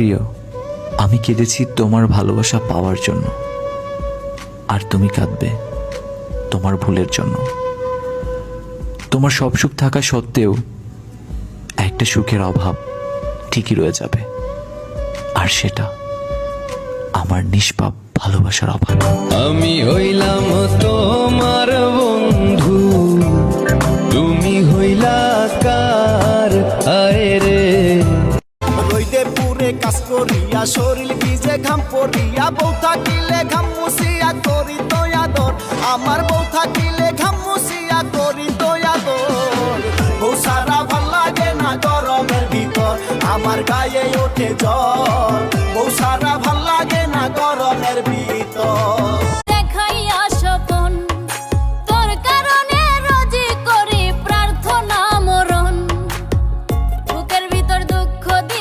প্রিয়, আমি কেঁদেছি তোমার ভালোবাসা পাওয়ার জন্য, আর তুমি কাঁদবে তোমার ভুলের জন্য। তোমার সব সুখ থাকা সত্ত্বেও একটা সুখের অভাব ঠিকই রয়ে যাবে, আর সেটা আমার নিষ্পাপ ভালোবাসার অভাব। আমি হইলাম তোমার বন্ধু, তুমি হইলা কার আয় রে। রইদে পুরে কাজ করিয়া শরীর ভিজে ঘাম পড়িয়া, বউ থাকিলে ঘাম মুছিয়া করি তো আদর, আমার বউ থাকিলে ঘাম মুছিয়া করি তো আদর। বউ সারা ভাল লাগে না গরমের ভিতর, আমার গায়ে ওঠে জ্বর। বউ সারা ভাল